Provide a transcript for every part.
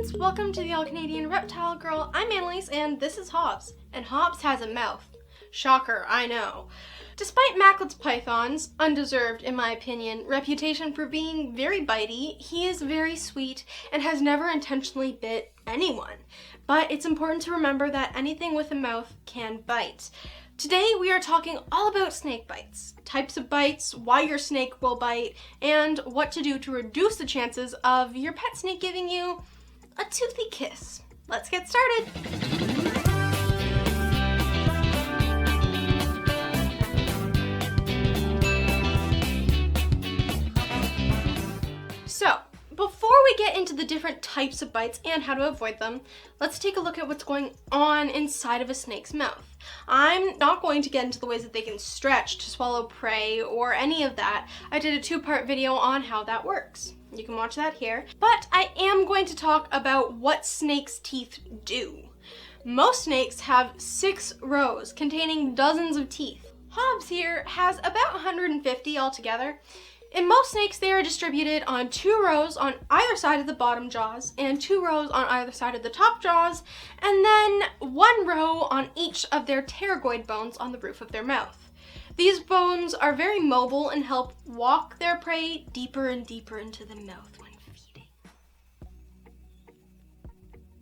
friends! Welcome to the All-Canadian Reptile Girl. I'm Annalise and this is Hobbs. And Hobbs has a mouth. Shocker, I know. Despite Macklett's python's, undeserved in my opinion, reputation for being very bitey, he is very sweet and has never intentionally bit anyone. But it's important to remember that anything with a mouth can bite. Today we are talking all about snake bites, types of bites, why your snake will bite, and what to do to reduce the chances of your pet snake giving you a toothy kiss. Let's get started. So, before we get into the different types of bites and how to avoid them, let's take a look at what's going on inside of a snake's mouth. I'm not going to get into the ways that they can stretch to swallow prey or any of that. I did a two-part video on how that works. You can watch that here. But I am going to talk about what snakes' teeth do. Most snakes have 6 rows containing dozens of teeth. Hobbs here has about 150 altogether. In most snakes, they are distributed on 2 rows on either side of the bottom jaws and 2 rows on either side of the top jaws, and then 1 row on each of their pterygoid bones on the roof of their mouth. These bones are very mobile and help walk their prey deeper and deeper into the mouth when feeding.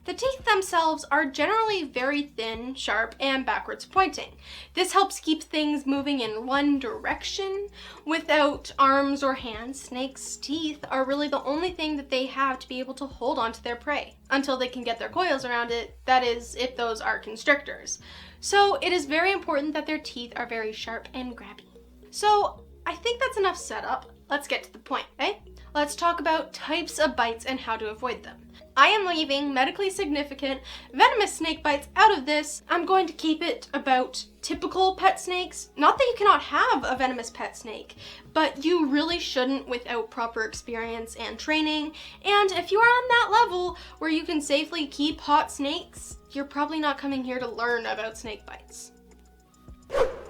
The teeth themselves are generally very thin, sharp, and backwards pointing. This helps keep things moving in one direction without arms or hands. Snakes' teeth are really the only thing that they have to be able to hold onto their prey until they can get their coils around it, that is, if those are constrictors. So it is very important that their teeth are very sharp and grabby. So I think that's enough setup. Let's get to the point, okay? Let's talk about types of bites and how to avoid them. I am leaving medically significant venomous snake bites out of this. I'm going to keep it about typical pet snakes. Not that you cannot have a venomous pet snake, but you really shouldn't without proper experience and training. And if you are on that level where you can safely keep hot snakes, you're probably not coming here to learn about snake bites.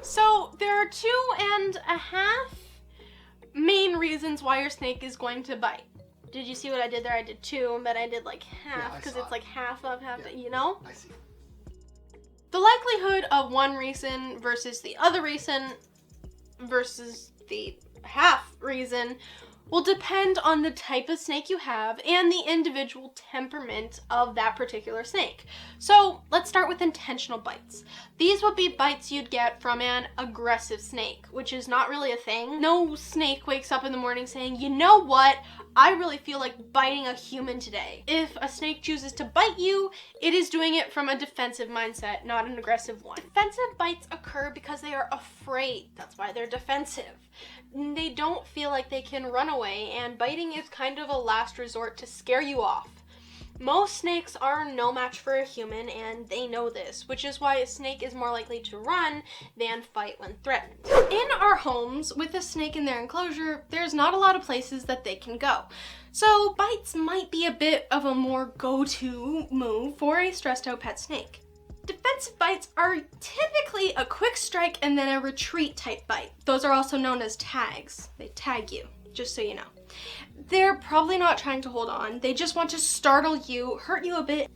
So there are 2.5 main reasons why your snake is going to bite. Did you see what I did there? I did 2, but I did like half because it's like half of half, you know? I see. The likelihood of one reason versus the other reason versus the half reason will depend on the type of snake you have and the individual temperament of that particular snake. So let's start with intentional bites. These would be bites you'd get from an aggressive snake, which is not really a thing. No snake wakes up in the morning saying, you know what? I really feel like biting a human today. If a snake chooses to bite you, it is doing it from a defensive mindset, not an aggressive one. Defensive bites occur because they are afraid. That's why they're defensive. They don't feel like they can run away, and biting is kind of a last resort to scare you off. Most snakes are no match for a human, and they know this, which is why a snake is more likely to run than fight when threatened. In our homes, with a snake in their enclosure, there's not a lot of places that they can go. So bites might be a bit of a more go-to move for a stressed out pet snake. Defensive bites are typically a quick strike and then a retreat type bite. Those are also known as tags. They tag you, just so you know. They're probably not trying to hold on. They just want to startle you, hurt you a bit,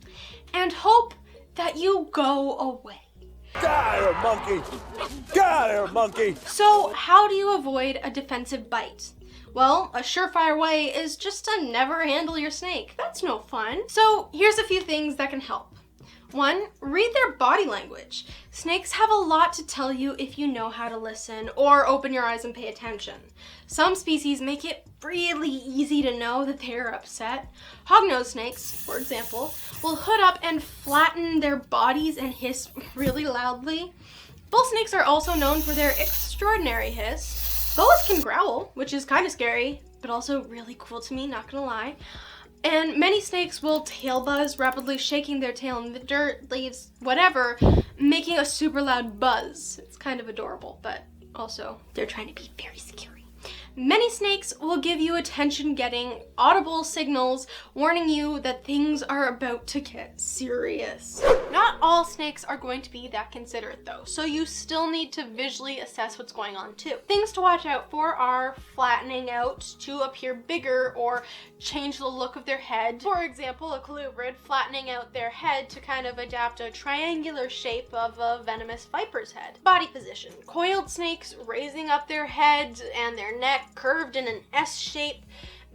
and hope that you go away. Get here, monkey! Get here, monkey! So how do you avoid a defensive bite? Well, a surefire way is just to never handle your snake. That's no fun. So here's a few things that can help. 1, read their body language. Snakes have a lot to tell you if you know how to listen or open your eyes and pay attention. Some species make it really easy to know that they are upset. Hognose snakes, for example, will hood up and flatten their bodies and hiss really loudly. Bull snakes are also known for their extraordinary hiss. Boas can growl, which is kind of scary, but also really cool to me, not gonna lie. And many snakes will tail buzz, rapidly shaking their tail in the dirt, leaves, whatever, making a super loud buzz. It's kind of adorable, but also they're trying to be very scary. Many snakes will give you attention-getting, audible signals warning you that things are about to get serious. Not all snakes are going to be that considerate though, so you still need to visually assess what's going on too. Things to watch out for are flattening out to appear bigger or change the look of their head. For example, a colubrid flattening out their head to kind of adapt a triangular shape of a venomous viper's head. Body position. Coiled snakes raising up their heads and their neck curved in an S shape.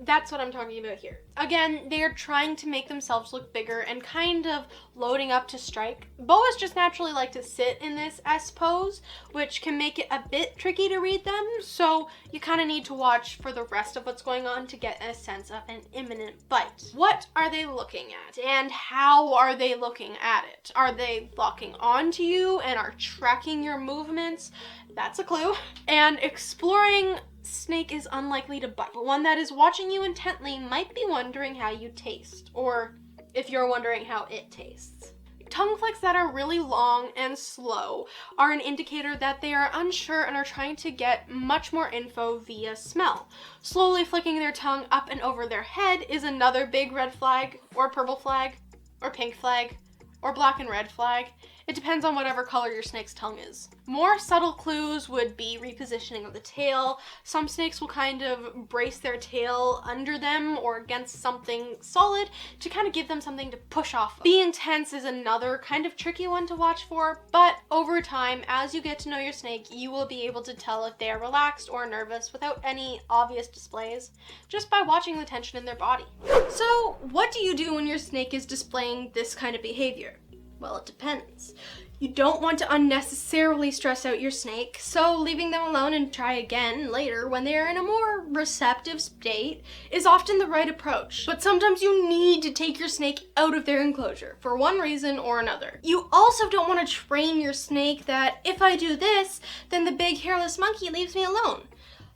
That's what I'm talking about here. Again, they are trying to make themselves look bigger and kind of loading up to strike. Boas just naturally like to sit in this S pose, which can make it a bit tricky to read them, so you kind of need to watch for the rest of what's going on to get a sense of an imminent bite. What are they looking at, and how are they looking at it? Are they locking onto you and are tracking your movements? That's a clue. And exploring snake is unlikely to bite, but one that is watching you intently might be wondering how you taste, or if you're wondering how it tastes. Tongue flicks that are really long and slow are an indicator that they are unsure and are trying to get much more info via smell. Slowly flicking their tongue up and over their head is another big red flag, or purple flag, or pink flag, or black and red flag. It depends on whatever color your snake's tongue is. More subtle clues would be repositioning of the tail. Some snakes will kind of brace their tail under them or against something solid to kind of give them something to push off of. Being tense is another kind of tricky one to watch for, but over time, as you get to know your snake, you will be able to tell if they are relaxed or nervous without any obvious displays, just by watching the tension in their body. So, what do you do when your snake is displaying this kind of behavior? Well, it depends. You don't want to unnecessarily stress out your snake, so leaving them alone and try again later when they are in a more receptive state is often the right approach. But sometimes you need to take your snake out of their enclosure for one reason or another. You also don't want to train your snake that if I do this, then the big hairless monkey leaves me alone.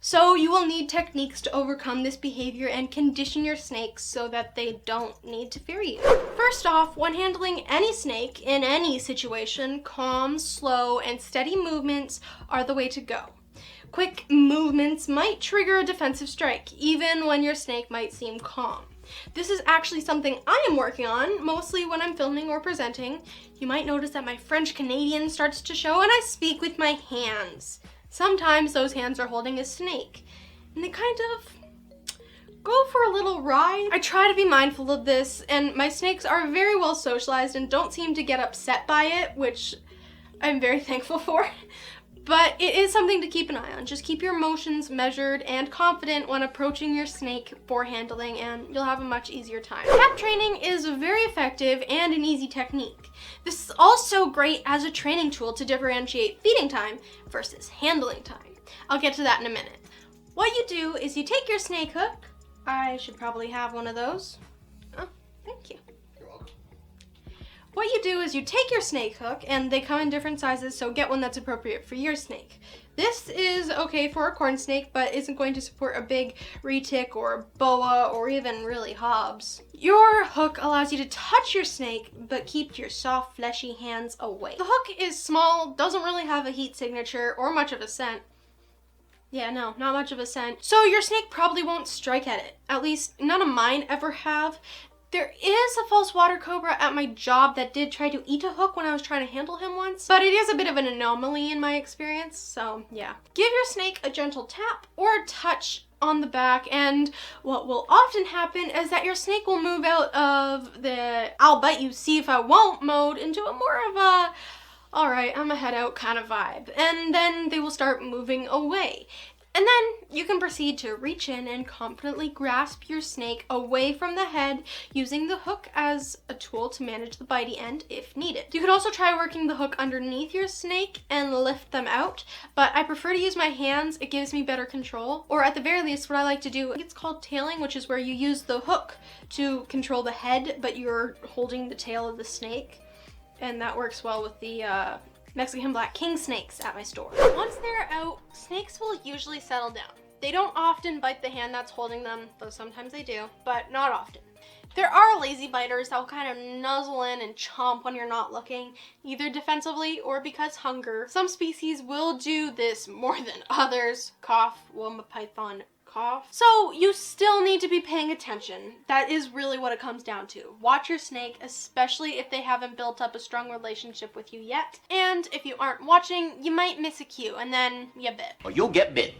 So you will need techniques to overcome this behavior and condition your snakes so that they don't need to fear you. First off, when handling any snake in any situation, calm, slow, and steady movements are the way to go. Quick movements might trigger a defensive strike, even when your snake might seem calm. This is actually something I am working on, mostly when I'm filming or presenting. You might notice that my French Canadian starts to show and I speak with my hands. Sometimes those hands are holding a snake, and they kind of go for a little ride. I try to be mindful of this, and my snakes are very well socialized and don't seem to get upset by it, which I'm very thankful for. But it is something to keep an eye on. Just keep your emotions measured and confident when approaching your snake for handling, and you'll have a much easier time. Tap training is very effective and an easy technique. This is also great as a training tool to differentiate feeding time versus handling time. I'll get to that in a minute. What you do is you take your snake hook. I should probably have one of those. Oh, thank you. What you do is you take your snake hook, and they come in different sizes, so get one that's appropriate for your snake. This is okay for a corn snake, but isn't going to support a big retic or a boa or even really hobs. Your hook allows you to touch your snake, but keep your soft, fleshy hands away. The hook is small, doesn't really have a heat signature or much of a scent. Yeah, no, not much of a scent. So your snake probably won't strike at it. At least none of mine ever have. There is a false water cobra at my job that did try to eat a hook when I was trying to handle him once, but it is a bit of an anomaly in my experience, so yeah. Give your snake a gentle tap or a touch on the back, and what will often happen is that your snake will move out of the I'll bite you, see if I won't mode into a more of a alright, I'm a head out kind of vibe, and then they will start moving away. And then you can proceed to reach in and confidently grasp your snake away from the head, using the hook as a tool to manage the bitey end if needed. You could also try working the hook underneath your snake and lift them out, but I prefer to use my hands. It gives me better control. Or at the very least, what I like to do, it's called tailing, which is where you use the hook to control the head, but you're holding the tail of the snake. And that works well with the Mexican black king snakes at my store. Once they're out, snakes will usually settle down. They don't often bite the hand that's holding them, though sometimes they do, but not often. There are lazy biters that will kind of nuzzle in and chomp when you're not looking, either defensively or because hunger. Some species will do this more than others. Cough, womba python, cough. So you still need to be paying attention. That is really what it comes down to. Watch your snake, especially if they haven't built up a strong relationship with you yet. And if you aren't watching, you might miss a cue and then you bit. Or you'll get bit.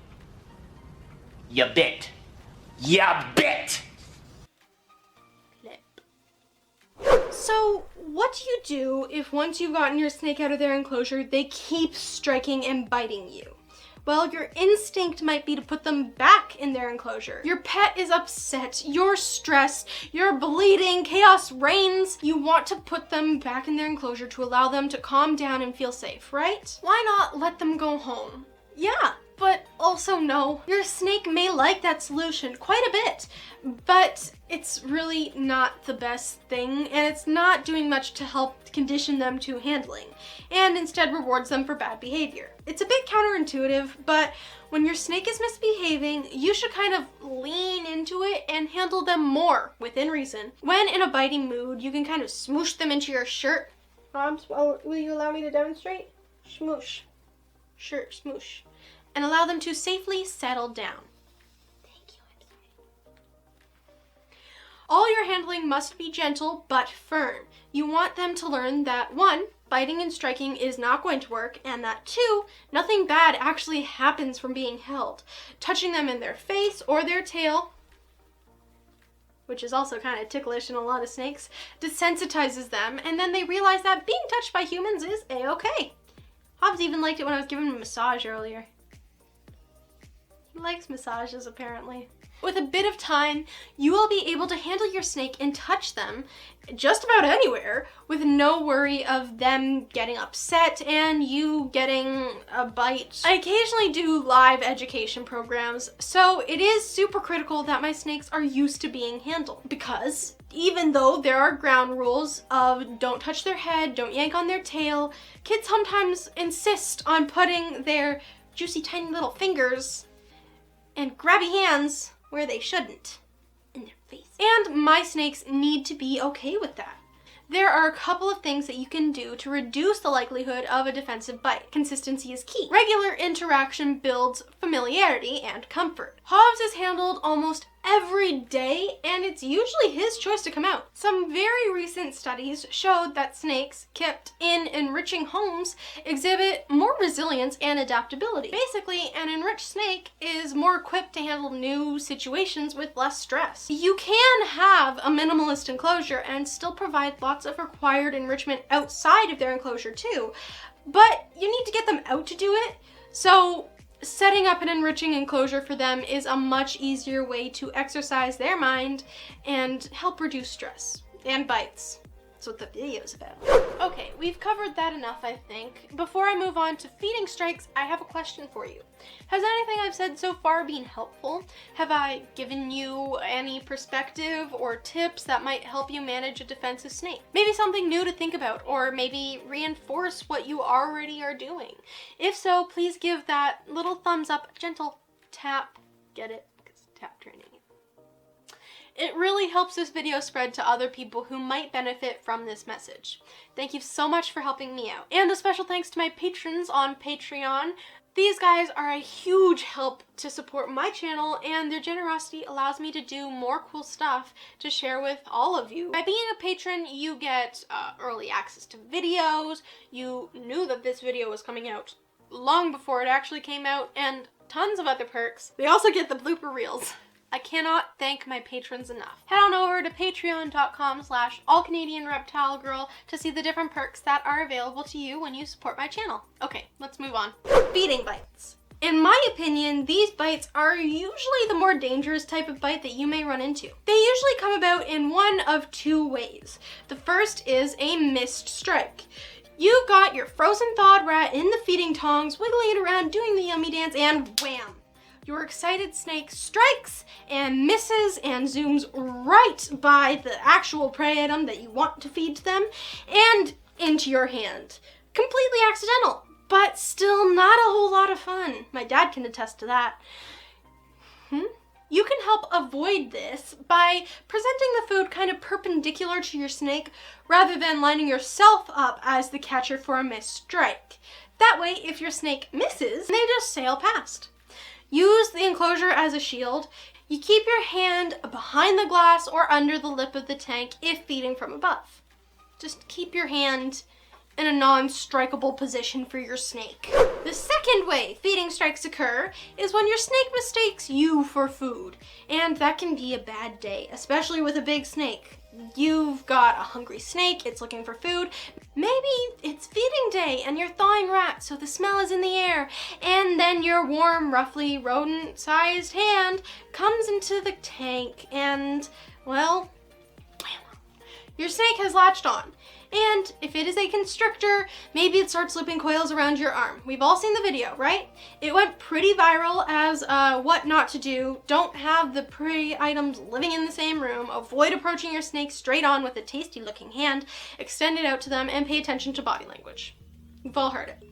You bit. Ya bit! So, what do you do if once you've gotten your snake out of their enclosure, they keep striking and biting you? Well, your instinct might be to put them back in their enclosure. Your pet is upset, you're stressed, you're bleeding, chaos reigns. You want to put them back in their enclosure to allow them to calm down and feel safe, right? Why not let them go home? Yeah, but also no. Your snake may like that solution quite a bit, but it's really not the best thing, and it's not doing much to help condition them to handling, and instead rewards them for bad behavior. It's a bit counterintuitive, but when your snake is misbehaving, you should kind of lean into it and handle them more within reason. When in a biting mood, you can kind of smoosh them into your shirt. Will you allow me to demonstrate? Smoosh. Shirt, smoosh. And allow them to safely settle down. Thank you, I'm sorry. All your handling must be gentle but firm. You want them to learn that 1, biting and striking is not going to work, and that 2, nothing bad actually happens from being held. Touching them in their face or their tail, which is also kind of ticklish in a lot of snakes, desensitizes them, and then they realize that being touched by humans is a-okay. Hobbs even liked it when I was giving him a massage earlier. He likes massages, apparently. With a bit of time, you will be able to handle your snake and touch them just about anywhere with no worry of them getting upset and you getting a bite. I occasionally do live education programs, so it is super critical that my snakes are used to being handled, because even though there are ground rules of don't touch their head, don't yank on their tail, kids sometimes insist on putting their juicy tiny little fingers and grabby hands where they shouldn't, in their face. And my snakes need to be okay with that. There are a couple of things that you can do to reduce the likelihood of a defensive bite. Consistency is key. Regular interaction builds familiarity and comfort. Hobbs is handled almost every day, and it's usually his choice to come out. Some very recent studies showed that snakes kept in enriching homes exhibit more resilience and adaptability. Basically, an enriched snake is more equipped to handle new situations with less stress. You can have a minimalist enclosure and still provide lots of required enrichment outside of their enclosure too, but you need to get them out to do it. So setting up an enriching enclosure for them is a much easier way to exercise their mind and help reduce stress and bites. That's what the video is about. Okay, we've covered that enough, I think. Before I move on to feeding strikes, I have a question for you. Has anything I've said so far been helpful? Have I given you any perspective or tips that might help you manage a defensive snake? Maybe something new to think about, or maybe reinforce what you already are doing. If so, please give that little thumbs up, gentle tap. Get it? Because tap training. It really helps this video spread to other people who might benefit from this message. Thank you so much for helping me out. And a special thanks to my patrons on Patreon. These guys are a huge help to support my channel, and their generosity allows me to do more cool stuff to share with all of you. By being a patron, you get early access to videos, you knew that this video was coming out long before it actually came out, and tons of other perks. They also get the blooper reels. I cannot thank my patrons enough. Head on over to patreon.com/allcanadianreptilegirl to see the different perks that are available to you when you support my channel. Okay, let's move on. Feeding bites. In my opinion, these bites are usually the more dangerous type of bite that you may run into. They usually come about in one of 2 ways. The first is a missed strike. You got your frozen thawed rat in the feeding tongs, wiggling it around, doing the yummy dance, and wham! Your excited snake strikes and misses and zooms right by the actual prey item that you want to feed to them and into your hand. Completely accidental, but still not a whole lot of fun. My dad can attest to that. You can help avoid this by presenting the food kind of perpendicular to your snake rather than lining yourself up as the catcher for a missed strike. That way, if your snake misses, they just sail past. Use the enclosure as a shield. You keep your hand behind the glass or under the lip of the tank if feeding from above. Just keep your hand in a non-strikeable position for your snake. The second way feeding strikes occur is when your snake mistakes you for food. And that can be a bad day, especially with a big snake. You've got a hungry snake, it's looking for food. Maybe it's feeding day and you're thawing rats, so the smell is in the air. And then your warm, roughly rodent-sized hand comes into the tank and, well, your snake has latched on. And if it is a constrictor, maybe it starts looping coils around your arm. We've all seen the video, right? It went pretty viral as what not to do. Don't have the prey items living in the same room. Avoid approaching your snake straight on with a tasty looking hand. Extend it out to them and pay attention to body language. We've all heard it.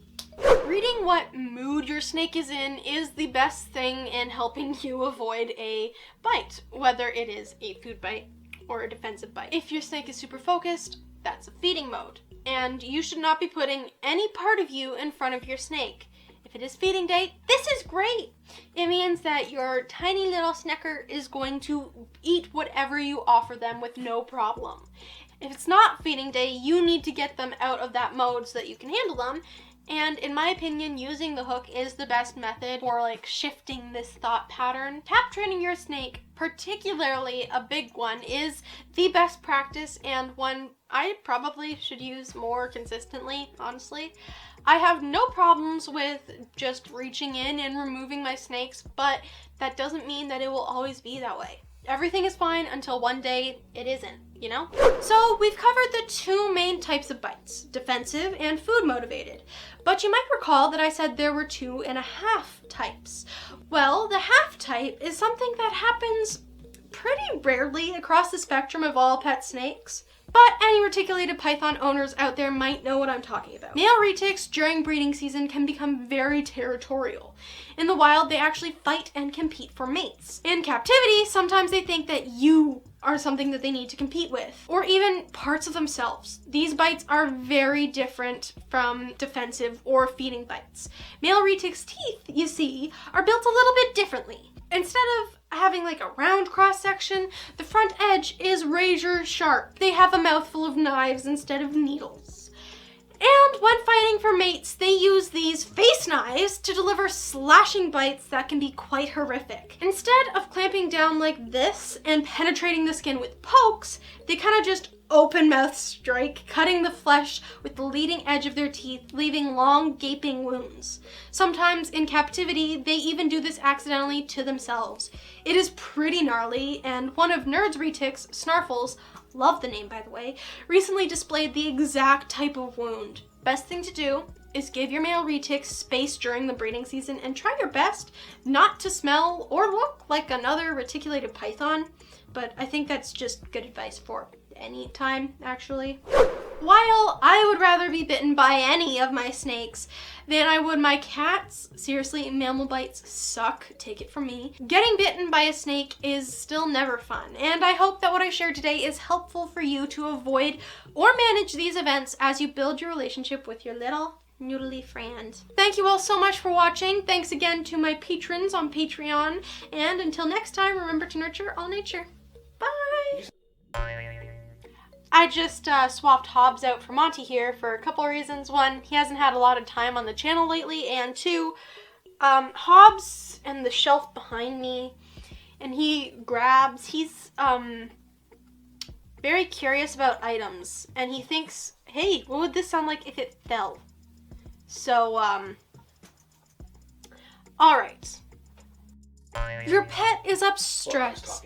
Reading what mood your snake is in is the best thing in helping you avoid a bite, whether it is a food bite or a defensive bite. If your snake is super focused, that's a feeding mode, and you should not be putting any part of you in front of your snake. If it is feeding day, this is great. It means that your tiny little snacker is going to eat whatever you offer them with no problem. If it's not feeding day, you need to get them out of that mode so that you can handle them. And in my opinion, using the hook is the best method for like shifting this thought pattern. Tap training your snake, particularly a big one, is the best practice and one I probably should use more consistently, honestly. I have no problems with just reaching in and removing my snakes, but that doesn't mean that it will always be that way. Everything is fine until one day it isn't, you know? So we've covered the two main types of bites, defensive and food motivated. But you might recall that I said there were 2.5 types. Well, the half type is something that happens pretty rarely across the spectrum of all pet snakes. But any reticulated python owners out there might know what I'm talking about. Male retics during breeding season can become very territorial. In the wild, they actually fight and compete for mates. In captivity, sometimes they think that you are something that they need to compete with, or even parts of themselves. These bites are very different from defensive or feeding bites. Male retics' teeth, you see, are built a little bit differently. Instead of having like a round cross section, the front edge is razor sharp. They have a mouthful of knives instead of needles. And when fighting for mates, they use these face knives to deliver slashing bites that can be quite horrific. Instead of clamping down like this and penetrating the skin with pokes, they kind of just open mouth strike, cutting the flesh with the leading edge of their teeth, leaving long gaping wounds. Sometimes in captivity, they even do this accidentally to themselves. It is pretty gnarly, and one of Nerd's retics, Snarfles, love the name by the way, recently displayed the exact type of wound. Best thing to do is give your male retics space during the breeding season and try your best not to smell or look like another reticulated python, but I think that's just good advice for any time, actually. While I would rather be bitten by any of my snakes than I would my cats, seriously, mammal bites suck, take it from me. Getting bitten by a snake is still never fun, and I hope that what I shared today is helpful for you to avoid or manage these events as you build your relationship with your little noodly friend. Thank you all so much for watching. Thanks again to my patrons on Patreon, and until next time, remember to nurture all nature. Bye! I just swapped Hobbs out for Monty here for a couple of reasons. One, he hasn't had a lot of time on the channel lately, and two, Hobbs and the shelf behind me, and he's very curious about items, and he thinks, hey, what would this sound like if it fell? So, alright. Your pet is up stress.